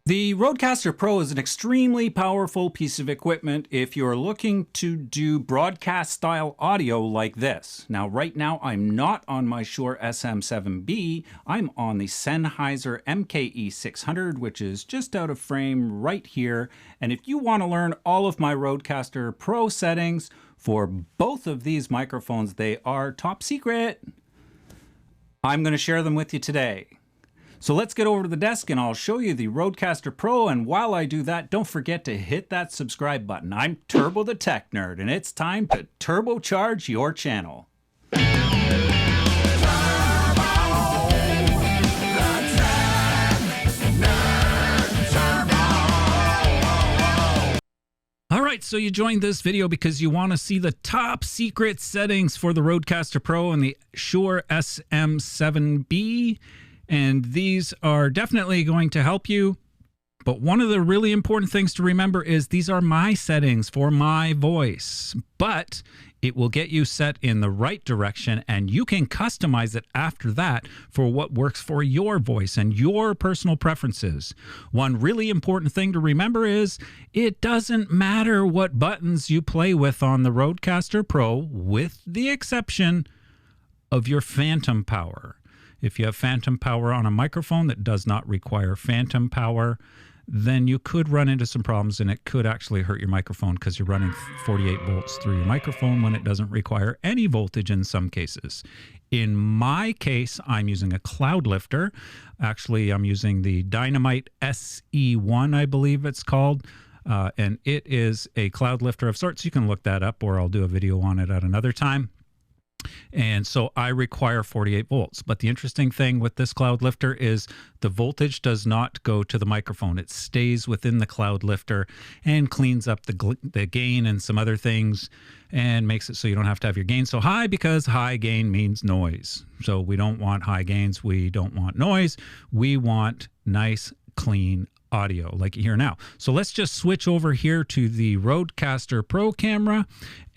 The RØDECaster Pro is an extremely powerful piece of equipment if you're looking to do broadcast style audio like this. Now, right now, I'm not on my Shure SM7B. I'm on the Sennheiser MKE600, which is just out of frame right here. And if you want to learn all of my RØDECaster Pro settings for both of these microphones, they are top secret. I'm going to share them with you today. So let's get over to the desk and I'll show you the RØDECaster Pro, and while I do that, don't forget to hit that subscribe button. I'm Turbo the Tech Nerd, and it's time to turbocharge your channel. Alright, so you joined this video because you want to see the top secret settings for the RØDECaster Pro and the Shure SM7B. And these are definitely going to help you. But one of the really important things to remember is these are my settings for my voice. But it will get you set in the right direction, and you can customize it after that for what works for your voice and your personal preferences. One really important thing to remember is it doesn't matter what buttons you play with on the RØDECaster Pro, with the exception of your phantom power. If you have phantom power on a microphone that does not require phantom power, then you could run into some problems, and it could actually hurt your microphone because you're running 48 volts through your microphone when it doesn't require any voltage in some cases. In my case, I'm using a Cloudlifter. Actually, I'm using the Dynamite SE1, I believe it's called. And it is a Cloudlifter of sorts. You can look that up, or I'll do a video on it at another time. And so I require 48 volts. But the interesting thing with this Cloudlifter is the voltage does not go to the microphone. It stays within the Cloudlifter and cleans up the gain and some other things and makes it so you don't have to have your gain so high, because high gain means noise. So we don't want high gains. We don't want noise. We want nice, clean audio like you hear now. So let's just switch over here to the RØDECaster Pro camera,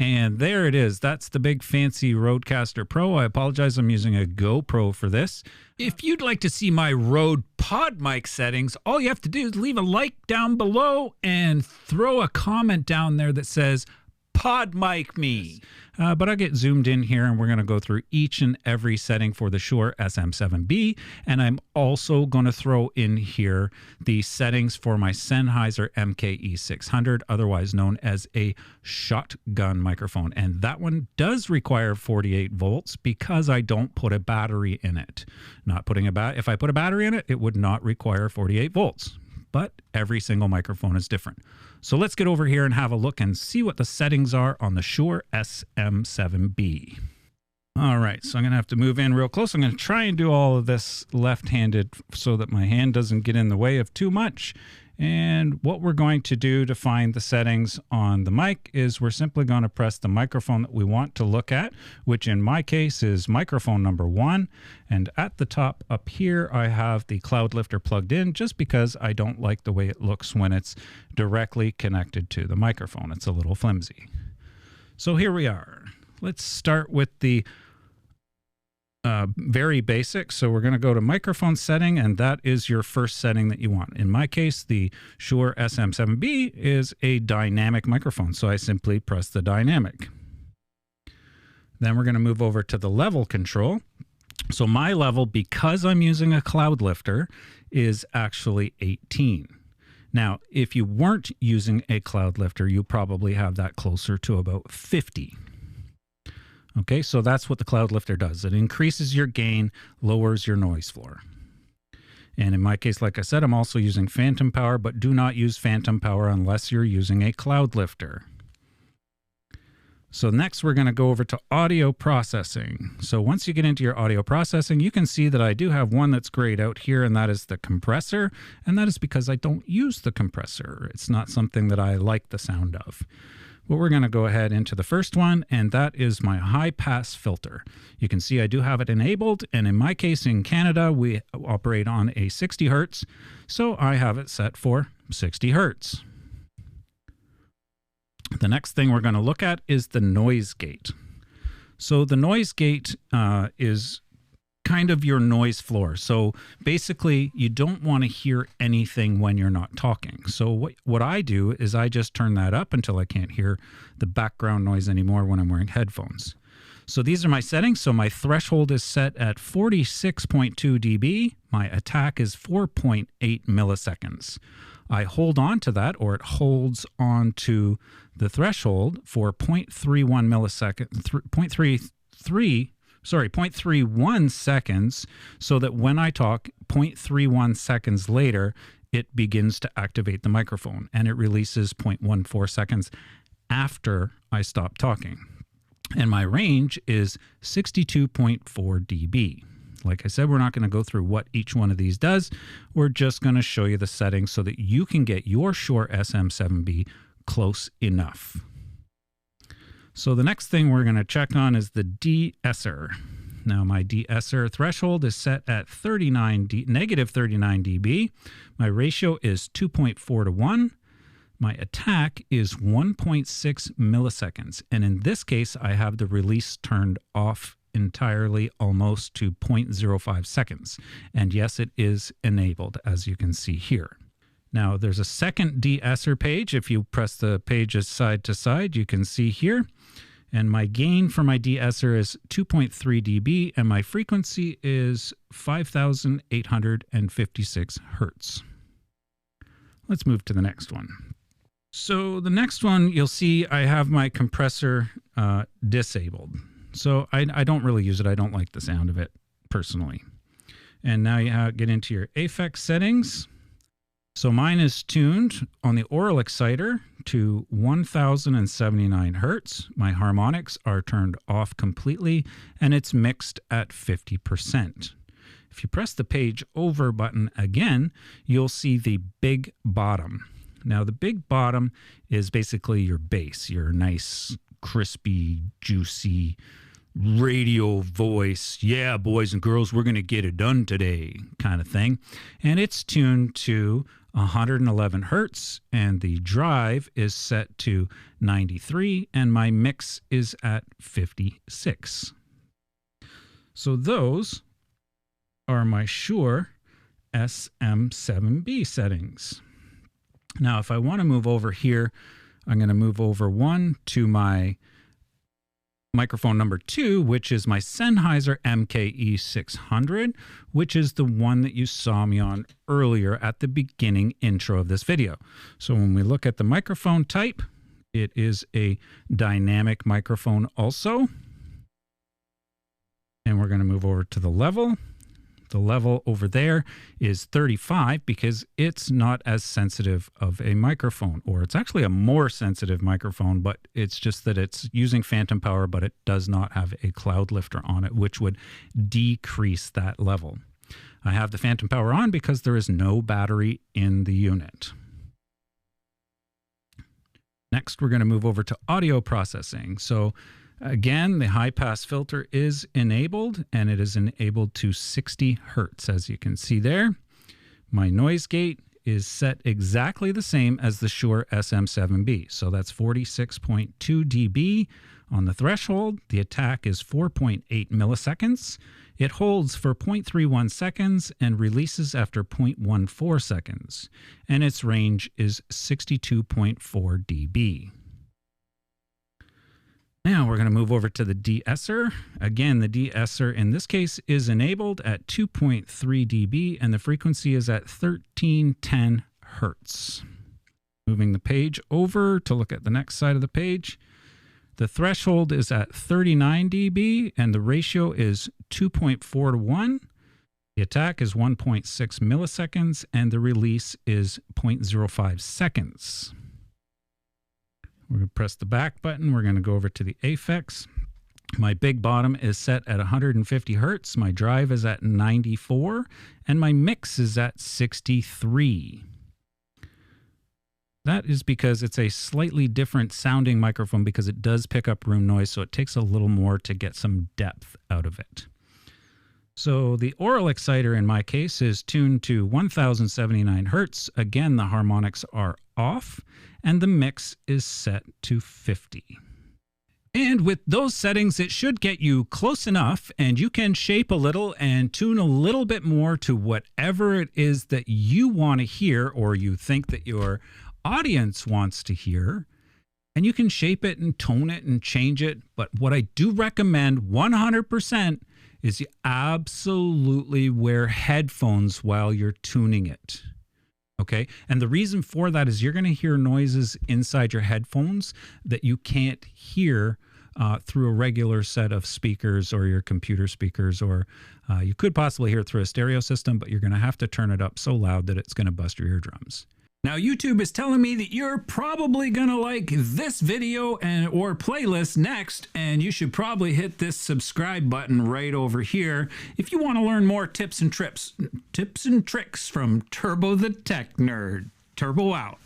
and there it is. That's the big fancy RØDECaster Pro. I apologize, I'm using a GoPro for this. If you'd like to see my Rode Pod mic settings, all you have to do is leave a like down below and throw a comment down there that says Pod mic me. But I'll get zoomed in here, and we're going to go through each and every setting for the Shure SM7B. And I'm also going to throw in here the settings for my Sennheiser MKE600, otherwise known as a shotgun microphone. And that one does require 48 volts because I don't put a battery in it. If I put a battery in it, it would not require 48 volts. But every single microphone is different. So let's get over here and have a look and see what the settings are on the Shure SM7B. All right, so I'm going to have to move in real close. I'm going to try and do all of this left-handed so that my hand doesn't get in the way of too much. And what we're going to do to find the settings on the mic is we're simply going to press the microphone that we want to look at, which in my case is microphone number 1. And at the top up here, I have the Cloudlifter plugged in just because I don't like the way it looks when it's directly connected to the microphone. It's a little flimsy. So here we are. Let's start with the very basic. So we're going to go to microphone setting, and that is your first setting that you want. In my case, the Shure SM7B is a dynamic microphone, so I simply press the dynamic. Then we're going to move over to the level control. So my level, because I'm using a Cloudlifter, is actually 18. Now, if you weren't using a Cloudlifter, you probably have that closer to about 50. Okay, so that's what the Cloudlifter does. It increases your gain, lowers your noise floor. And in my case, like I said, I'm also using phantom power, but do not use phantom power unless you're using a Cloudlifter. So next we're going to go over to audio processing. So once you get into your audio processing, you can see that I do have one that's grayed out here, and that is the compressor. And that is because I don't use the compressor. It's not something that I like the sound of. Well, we're going to go ahead into the first one, and that is my high-pass filter. You can see I do have it enabled, and in my case in Canada, we operate on a 60 hertz, so I have it set for 60 hertz. The next thing we're going to look at is the noise gate. So the noise gate is kind of your noise floor. So basically, you don't want to hear anything when you're not talking. So what I do is I just turn that up until I can't hear the background noise anymore when I'm wearing headphones. So these are my settings. So my threshold is set at 46.2 dB. My attack is 4.8 milliseconds. I hold on to that, or it holds on to the threshold for 0.31 milliseconds, 0.31 seconds, so that when I talk 0.31 seconds later, it begins to activate the microphone, and it releases 0.14 seconds after I stop talking. And my range is 62.4 dB. Like I said, we're not going to go through what each one of these does. We're just going to show you the settings so that you can get your Shure SM7B close enough. So the next thing we're going to check on is the De-Esser. Now my De-Esser threshold is set at negative 39 dB. My ratio is 2.4 to 1. My attack is 1.6 milliseconds. And in this case, I have the release turned off entirely, almost to 0.05 seconds. And yes, it is enabled, as you can see here. Now there's a second De-Esser page. If you press the pages side to side, you can see here. And my gain for my De-Esser is 2.3 dB, and my frequency is 5,856 hertz. Let's move to the next one. So the next one, you'll see I have my compressor disabled. So I don't really use it. I don't like the sound of it personally. And now you get into your effects settings. So mine is tuned on the oral exciter to 1079 hertz. My harmonics are turned off completely, and it's mixed at 50%. If you press the page over button again, you'll see the big bottom. Now the big bottom is basically your bass, your nice, crispy, juicy radio voice. Yeah, boys and girls, we're going to get it done today kind of thing. And it's tuned to 111 hertz, and the drive is set to 93, and my mix is at 56. So those are my Shure SM7B settings. Now, if I want to move over here, I'm going to move over one to my microphone number 2, which is my Sennheiser MKE600, which is the one that you saw me on earlier at the beginning intro of this video. So when we look at the microphone type, it is a dynamic microphone also. And we're going to move over to the level. The level over there is 35 because it's not as sensitive of a microphone, or it's actually a more sensitive microphone, but it's just that it's using phantom power, but it does not have a Cloudlifter on it, which would decrease that level. I have the phantom power on because there is no battery in the unit. Next, we're going to move over to audio processing. So again, the high pass filter is enabled, and it is enabled to 60 hertz, as you can see there. My noise gate is set exactly the same as the Shure SM7B. So that's 46.2 dB on the threshold. The attack is 4.8 milliseconds. It holds for 0.31 seconds and releases after 0.14 seconds. And its range is 62.4 dB. Now we're going to move over to the De-Esser. Again, the De-Esser in this case is enabled at 2.3 dB, and the frequency is at 1310 hertz. Moving the page over to look at the next side of the page. The threshold is at 39 dB, and the ratio is 2.4 to 1. The attack is 1.6 milliseconds, and the release is 0.05 seconds. We're going to press the back button. We're going to go over to the effects. My big bottom is set at 150 hertz. My drive is at 94, and my mix is at 63. That is because it's a slightly different sounding microphone because it does pick up room noise, so it takes a little more to get some depth out of it. So the oral exciter in my case is tuned to 1079 hertz. Again, the harmonics are off, and the mix is set to 50. And with those settings, it should get you close enough, and you can shape a little and tune a little bit more to whatever it is that you want to hear or you think that your audience wants to hear. And you can shape it and tone it and change it. But what I do recommend 100% is you absolutely wear headphones while you're tuning it. Okay. And the reason for that is you're going to hear noises inside your headphones that you can't hear through a regular set of speakers or your computer speakers, or you could possibly hear it through a stereo system, but you're going to have to turn it up so loud that it's going to bust your eardrums. Now, YouTube is telling me that you're probably going to like this video or playlist next, and you should probably hit this subscribe button right over here if you want to learn more tips and tricks from Turbo the Tech Nerd. Turbo out.